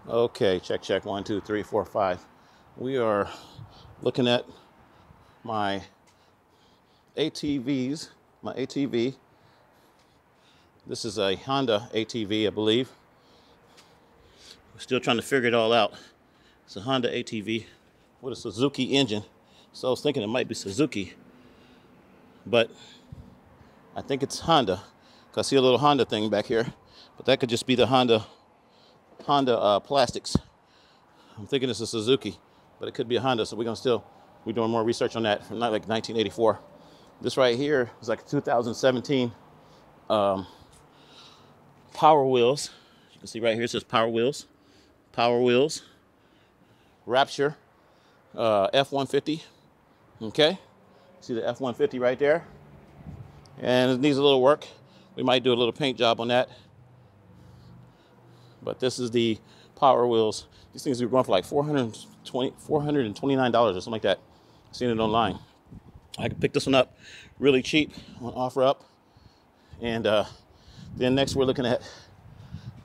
Okay, check. 1, 2, 3, 4, 5. We are looking at my ATVs, my ATV. This is a Honda ATV, I believe. We're still trying to figure it all out. It's a Honda ATV with a Suzuki engine. So I was thinking it might be Suzuki, but I think it's Honda. I see a little Honda thing back here, but that could just be the Honda plastics. I'm thinking it's a Suzuki, but it could be a Honda. So we're doing more research on that from like 1984. This right here is like 2017 Power Wheels. You can see right here it says Power Wheels. Power Wheels. Rapture F-150. Okay, see the F-150 right there, and it needs a little work. We might do a little paint job on that, but this is the Power Wheels. These things are going for like $429 or something like that. I've seen it online. I can pick this one up really cheap on OfferUp, and then next we're looking at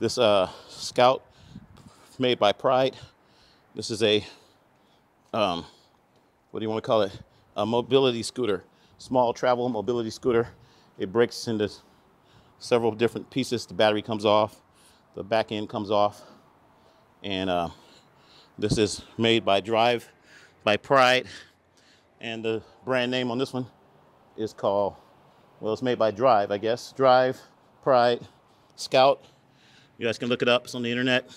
this Scout made by Pride. This is a what do you want to call it? A mobility scooter, small travel mobility scooter. It breaks into several different pieces. The battery comes off, the back end comes off, and this is made by Pride, and the brand name on this one is called, well, it's made by Drive, I guess. Drive, Pride, Scout. You guys can look it up. It's on the internet.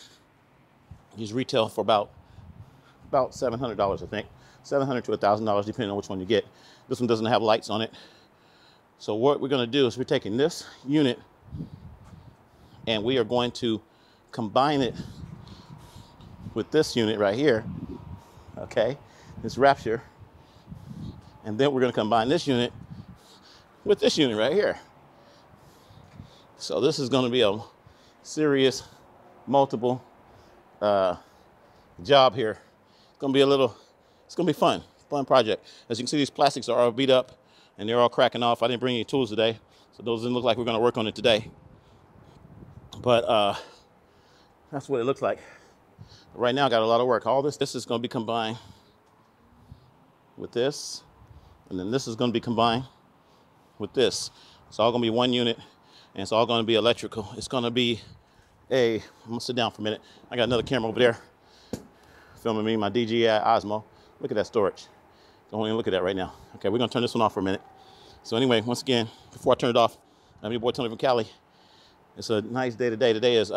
These retail for about $700, I think. $700 to $1,000, depending on which one you get. This one doesn't have lights on it. So what we're going to do is we're taking this unit and we are going to combine it with this unit right here. Okay, this Rapture. And then we're going to combine this unit with this unit right here. So this is going to be a serious, multiple job here. It's going to be fun project. As you can see, these plastics are all beat up and they're all cracking off. I didn't bring any tools today, so those didn't look like we're going to work on it today. But that's what it looks like. Right now, I got a lot of work. All this is going to be combined with this, and then this is going to be combined with this. It's all going to be one unit, and it's all going to be electrical. It's going to be I'm going to sit down for a minute. I got another camera over there filming me, my DJI Osmo. Look at that storage. Don't even look at that right now. Okay, we're going to turn this one off for a minute. So anyway, once again, before I turn it off, I'm your boy Tony from Cali. It's a nice day today. Today is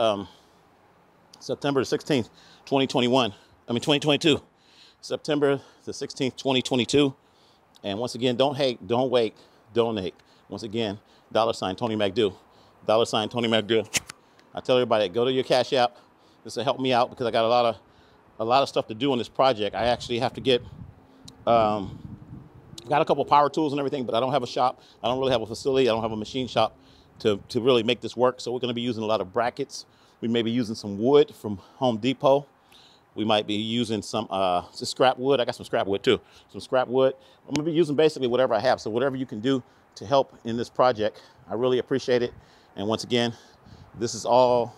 September the 16th, 2022. September the 16th, 2022. And once again, don't hate, don't wait, donate. Once again, $ Tony McDo. $ Tony McDo. I tell everybody, go to your Cash App. This will help me out because I got a lot of stuff to do on this project. I actually have to get, got a couple power tools and everything, but I don't have a shop. I don't really have a facility. I don't have a machine shop to really make this work. So we're going to be using a lot of brackets. We may be using some wood from Home Depot. We might be using some scrap wood. I got some scrap wood too. Some scrap wood. I'm going to be using basically whatever I have. So whatever you can do to help in this project, I really appreciate it. And once again, this is all,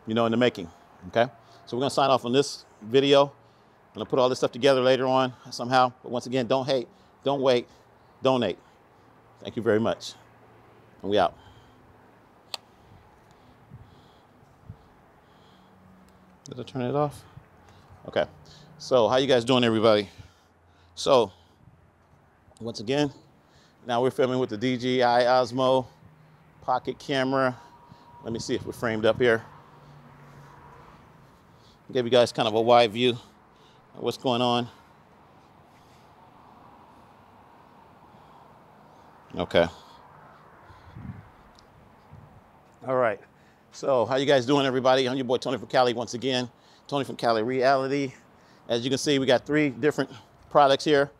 in the making. Okay. So we're going to sign off on this video. I'm going to put all this stuff together later on somehow. But once again, don't hate, don't wait, donate. Thank you very much. And we out. Did I turn it off? Okay. So how you guys doing, everybody? So once again, now we're filming with the DJI Osmo pocket camera. Let me see if we're framed up here. Give you guys kind of a wide view of what's going on. Okay. All right. So how you guys doing, everybody? I'm your boy Tony from Cali once again. Tony from Cali Reality. As you can see, we got 3 different products here.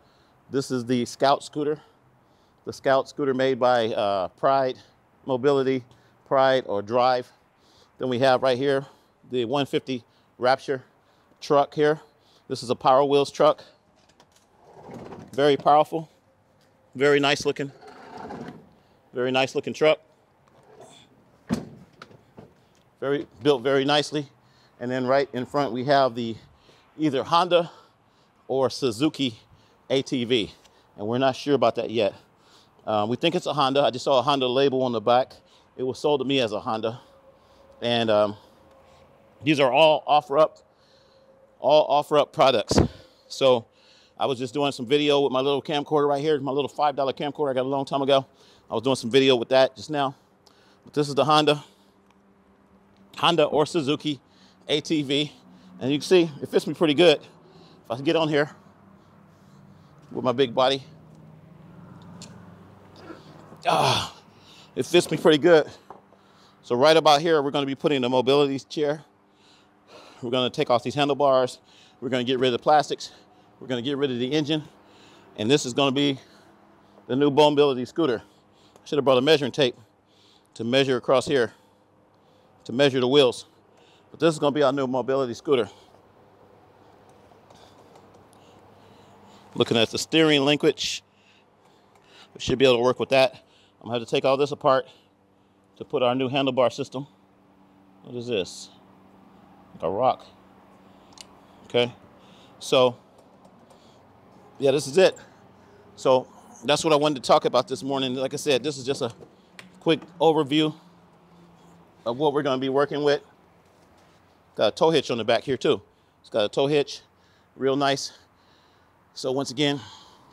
This is the Scout scooter. The Scout scooter made by Pride Mobility, Pride or Drive. Then we have right here the 150 Rapture truck here. This is a Power Wheels truck. Very powerful, very nice looking truck. Built very nicely. And then right in front, we have the either Honda or Suzuki ATV. And we're not sure about that yet. We think it's a Honda. I just saw a Honda label on the back. It was sold to me as a Honda. And these are all offer-up products. So I was just doing some video with my little camcorder right here, my little $5 camcorder I got a long time ago. I was doing some video with that just now. But this is the Honda or Suzuki ATV. And you can see it fits me pretty good. If I can get on here with my big body, it fits me pretty good. So right about here, we're going to be putting the mobility chair. We're going to take off these handlebars. We're going to get rid of the plastics. We're going to get rid of the engine. And this is going to be the new mobility scooter. I should have brought a measuring tape to measure across here, to measure the wheels. But this is going to be our new mobility scooter. Looking at the steering linkage, we should be able to work with that. I'm going to have to take all this apart to put our new handlebar system. What is this? Like a rock. Okay. So, yeah, this is it. So that's what I wanted to talk about this morning. Like I said, this is just a quick overview of what we're going to be working with. Got a tow hitch on the back here too. It's got a tow hitch, real nice. So once again,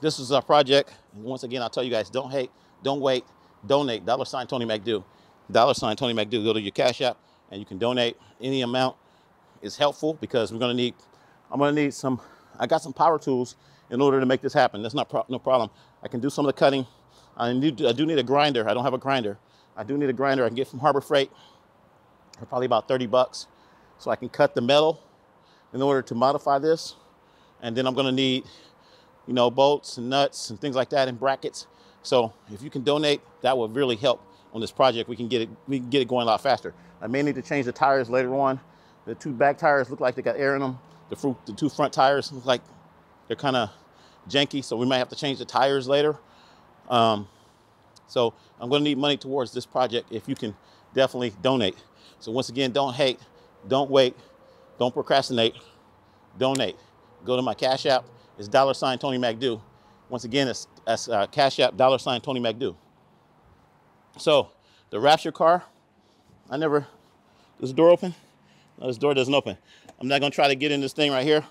this is our project. And once again, I'll tell you guys, don't hate, don't wait, donate, $ Tony McDo. $ Tony McDo, go to your Cash App and you can donate. Any amount is helpful because I'm going to need some, I got some power tools in order to make this happen. That's not no problem. I can do some of the cutting. I do need a grinder. I don't have a grinder. I do need a grinder I can get from Harbor Freight for probably about 30 bucks. So I can cut the metal in order to modify this. And then I'm going to need, you know, bolts and nuts and things like that and brackets. So if you can donate, that would really help on this project. We can get it going a lot faster. I may need to change the tires later on. The two back tires look like they got air in them. The two front tires look like they're kind of janky, so we might have to change the tires later. So I'm going to need money towards this project if you can definitely donate. So once again, don't hate, don't wait, don't procrastinate, donate. Go to my Cash App. It's $ Tony McDo. Once again, it's Cash App, $ Tony McDo. So the Rapture car, does the door open? No, this door doesn't open. I'm not going to try to get in this thing right here.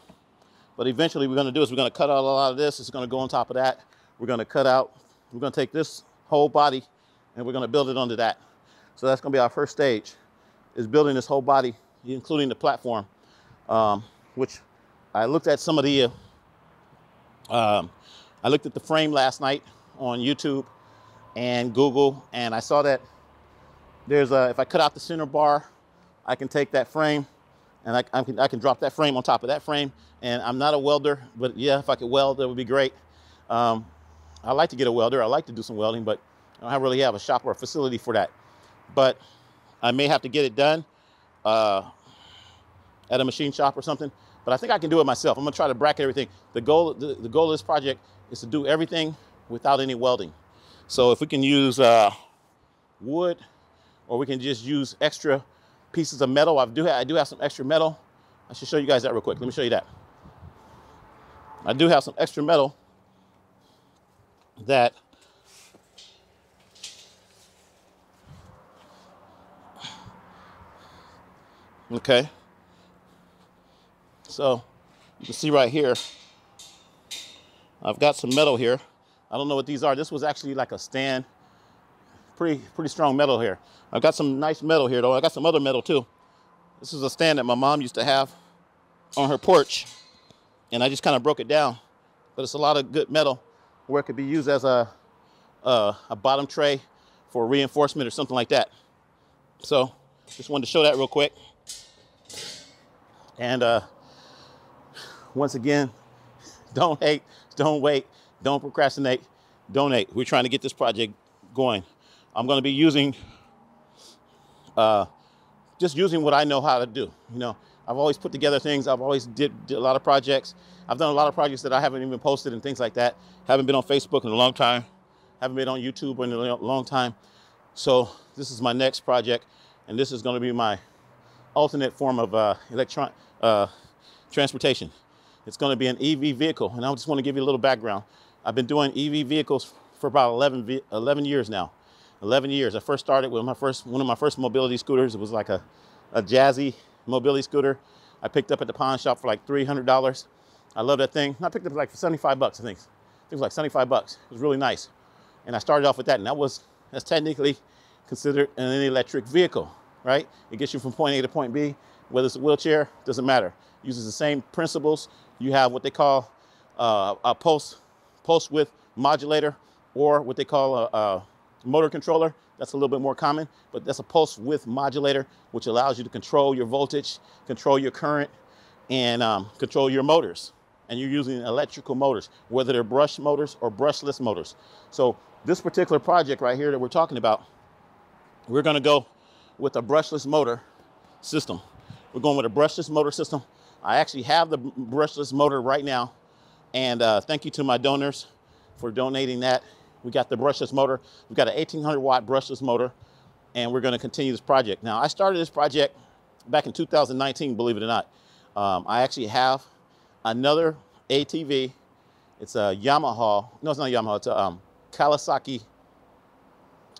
But eventually we're going to do is we're going to cut out a lot of this. It's going to go on top of that. We're going to take this whole body and we're going to build it onto that. So that's going to be our first stage, is building this whole body, including the platform, which I looked at some of the, I looked at the frame last night on YouTube and Google, and I saw that if I cut out the center bar, I can take that frame and I can drop that frame on top of that frame. And I'm not a welder, but yeah, if I could weld, that would be great. I like to get a welder. I like to do some welding, but I don't really have a shop or a facility for that. But I may have to get it done at a machine shop or something. But I think I can do it myself. I'm gonna try to bracket everything. The goal of this project is to do everything without any welding. So if we can use wood, or we can just use extra pieces of metal. I do have some extra metal. I should show you guys that real quick. Let me show you that. I do have some extra metal that okay. So you can see right here, I've got some metal here. I don't know what these are. This was actually like a stand. Pretty strong metal here. I've got some nice metal here though. I got some other metal too. This is a stand that my mom used to have on her porch, and I just kind of broke it down. But it's a lot of good metal where it could be used as a bottom tray for reinforcement or something like that. So just wanted to show that real quick. And once again, don't hate, don't wait, don't procrastinate, donate. We're trying to get this project going. I'm going to be using, just using what I know how to do. You know, I've always put together things. I've always did a lot of projects. I've done a lot of projects that I haven't even posted and things like that. Haven't been on Facebook in a long time. Haven't been on YouTube in a long time. So this is my next project, and this is going to be my alternate form of transportation. It's going to be an EV vehicle. And I just want to give you a little background. I've been doing EV vehicles for about 11 years now. 11 years. I first started with one of my first mobility scooters. It was like a jazzy mobility scooter. I picked up at the pawn shop for like $300. I love that thing. I picked it up like for 75 bucks, I think. It was like 75 bucks. It was really nice. And I started off with that, and that's technically considered an electric vehicle, right? It gets you from point A to point B, whether it's a wheelchair, doesn't matter. It uses the same principles. You have what they call a pulse width modulator, or what they call a motor controller. That's a little bit more common, but that's a pulse width modulator, which allows you to control your voltage, control your current, and control your motors. And you're using electrical motors, whether they're brush motors or brushless motors. So this particular project right here that we're talking about, we're going to go with a brushless motor system. We're going with a brushless motor system. I actually have the brushless motor right now. And thank you to my donors for donating that. We got the brushless motor. We've got an 1800 watt brushless motor, and we're going to continue this project. Now, I started this project back in 2019, believe it or not. I actually have another ATV. It's a Yamaha. No, it's not a Yamaha. It's a Kawasaki.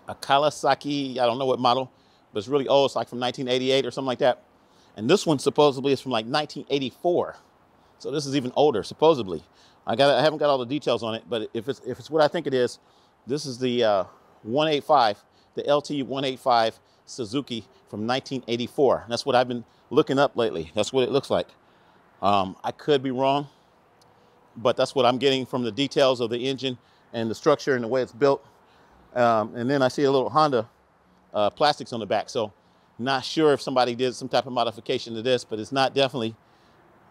A Kawasaki, I don't know what model, but it's really old. It's like from 1988 or something like that. And this one supposedly is from like 1984. So this is even older, supposedly. I haven't got all the details on it, but if it's what I think it is, this is the 185, the LT 185 Suzuki from 1984. That's what I've been looking up lately. That's what it looks like. I could be wrong, but that's what I'm getting from the details of the engine and the structure and the way it's built. And then I see a little Honda plastics on the back. So not sure if somebody did some type of modification to this, but it's not definitely.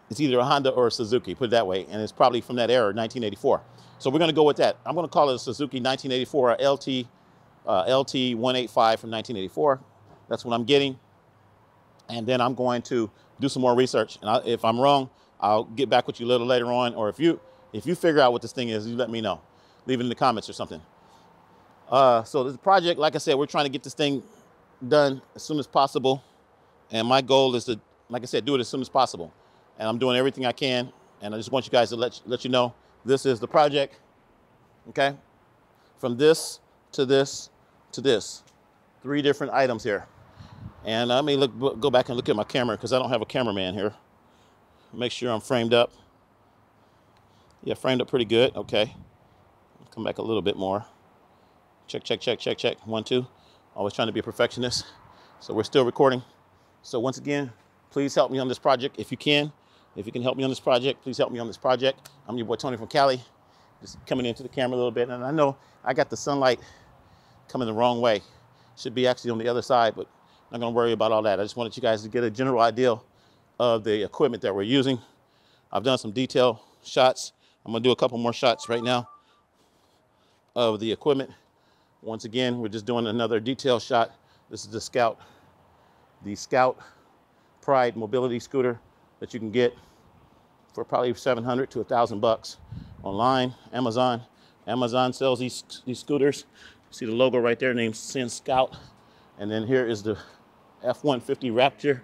It's either a Honda or a Suzuki, put it that way. And it's probably from that era, 1984. So we're going to go with that. I'm going to call it a Suzuki 1984 LT 185 from 1984. That's what I'm getting. And then I'm going to do some more research. And if I'm wrong, I'll get back with you a little later on. Or if you figure out what this thing is, you let me know. Leave it in the comments or something. So this project, like I said, we're trying to get this thing done as soon as possible. And my goal is to, like I said, do it as soon as possible. And I'm doing everything I can. And I just want you guys to let you know, this is the project, okay? From this to this to this. 3 different items here. And let me go back and look at my camera, because I don't have a cameraman here. Make sure I'm framed up. Yeah, framed up pretty good. Okay. Come back a little bit more. Check, check, check, check, check. 1, 2. Always trying to be a perfectionist. So we're still recording. So once again, please help me on this project if you can. If you can help me on this project, please help me on this project. I'm your boy Tony from Cali. Just coming into the camera a little bit. And I know I got the sunlight coming the wrong way. Should be actually on the other side, but I'm not going to worry about all that. I just wanted you guys to get a general idea of the equipment that we're using. I've done some detail shots. I'm going to do a couple more shots right now of the equipment. Once again, we're just doing another detail shot. This is the Scout Pride mobility scooter that you can get for probably $700 to $1,000 online. Amazon sells these scooters. See the logo right there, named Sin Scout. And then here is the F-150 Raptor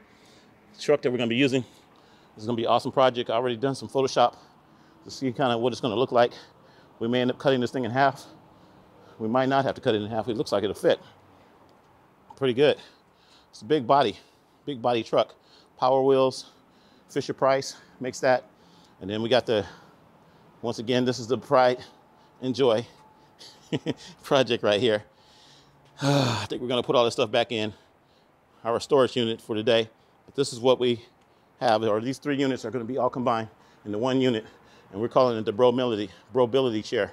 truck that we're going to be using. This is going to be an awesome project. I already done some Photoshop to see kind of what it's going to look like. We may end up cutting this thing in half. We might not have to cut it in half. It looks like it'll fit. Pretty good. It's a big body truck. Power wheels. Fisher Price makes that. And then we got once again, this is the Pride Enjoy project right here. I think we're going to put all this stuff back in our storage unit for today. But this is what we have, or these 3 units are going to be all combined into 1 unit. And we're calling it the Brobility chair.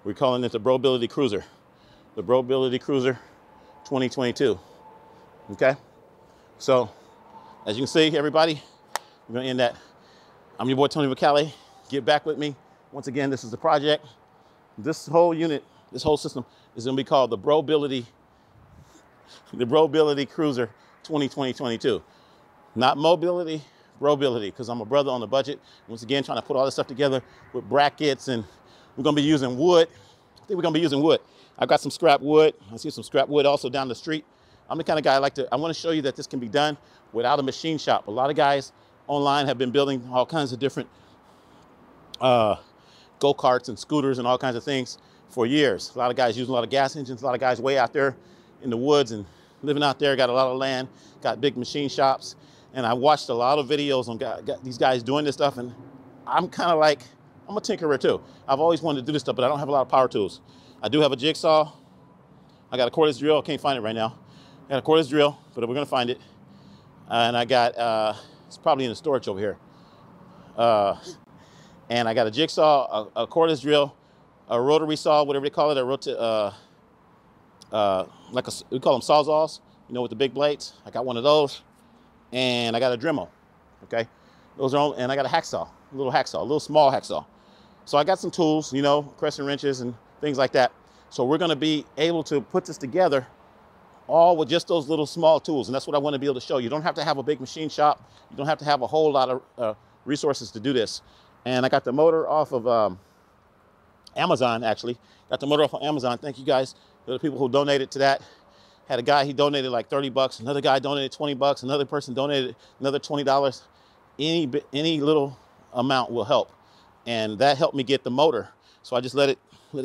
We're calling it the Brobility Cruiser. The Brobility Cruiser 2022. Okay? So, as you can see, everybody, we're going to end that. I'm your boy Tony Vicali. Get back with me. Once again, this is the project. This whole unit, this whole system is going to be called the Brobility Cruiser 2022. Not mobility, Brobility, because I'm a brother on the budget. Once again, trying to put all this stuff together with brackets, and we're going to be using wood. I think we're going to be using wood. I got some scrap wood. I see some scrap wood also down the street. I'm the kind of guy I want to show you that this can be done without a machine shop. A lot of guys online have been building all kinds of different go-karts and scooters and all kinds of things for years. A lot of guys using a lot of gas engines, a lot of guys way out there in the woods and living out there, got a lot of land, got big machine shops. And I watched a lot of videos on these guys doing this stuff, and I'm kind of like, I'm a tinkerer too. I've always wanted to do this stuff, but I don't have a lot of power tools. I do have a jigsaw. I got a cordless drill. I can't find it right now. I got a cordless drill, but we're gonna find it. And I got, it's probably in the storage over here. And I got a jigsaw, a cordless drill, a rotary saw, whatever they call it, we call them sawzalls, you know, with the big blades. I got one of those, and I got a Dremel, okay? Those are all, and I got a hacksaw, a little small hacksaw. So I got some tools, you know, crescent wrenches and things like that. So we're gonna be able to put this together all with just those little small tools, and that's what I want to be able to show you. You don't have to have a big machine shop. You don't have to have a whole lot of resources to do this. And I got the motor off of Amazon, actually. Got the motor off of Amazon. Thank you guys, the people who donated to that. Had a guy, he donated like 30 bucks. Another guy donated 20 bucks. Another person donated another $20. Any little amount will help. And that helped me get the motor. So I just let it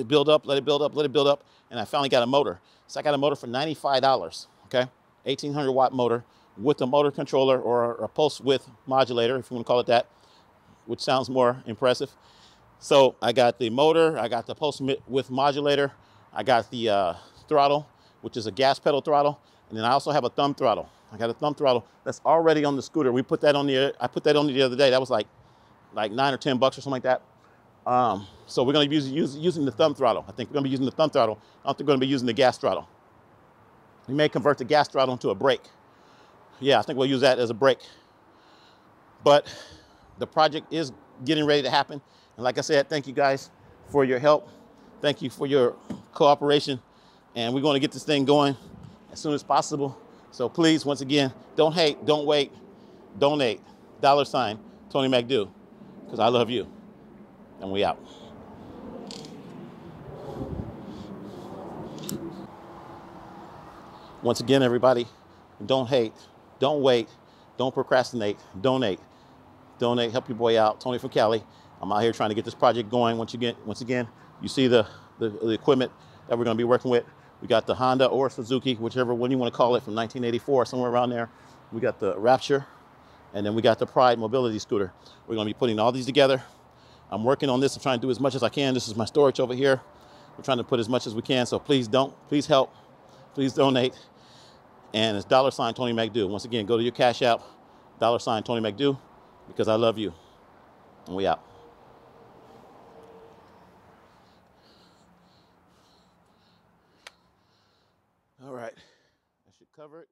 build up, let it build up, and I finally got a motor. So I got a motor for $95, okay? 1800 watt motor with a motor controller or a pulse width modulator, if you want to call it that, which sounds more impressive. So I got the motor, I got the pulse width modulator, I got the throttle, which is a gas pedal throttle, and then I also have a thumb throttle. I got a thumb throttle that's already on the scooter. I put that on the other day. That was like 9 or 10 bucks or something like that. So we're going to be using the thumb throttle. I think we're going to be using the thumb throttle. I don't think we're going to be using the gas throttle. We may convert the gas throttle into a brake. Yeah, I think we'll use that as a brake. But the project is getting ready to happen. And like I said, thank you guys for your help. Thank you for your cooperation. And we're going to get this thing going as soon as possible. So please, once again, don't hate, don't wait, donate, $ Tony McDo, because I love you. And we out. Once again, everybody, don't hate, don't wait, don't procrastinate, donate. Donate, help your boy out. Tony from Cali. I'm out here trying to get this project going. Once again, you see the equipment that we're going to be working with. We got the Honda or Suzuki, whichever one you want to call it, from 1984, somewhere around there. We got the Rapture, and then we got the Pride mobility scooter. We're going to be putting all these together. I'm working on this. I'm trying to do as much as I can. This is my storage over here. We're trying to put as much as we can. So please help, please donate. And it's $ Tony McDo. Once again, go to your Cash App, $ Tony McDo, because I love you. And we out. All right, that should cover it.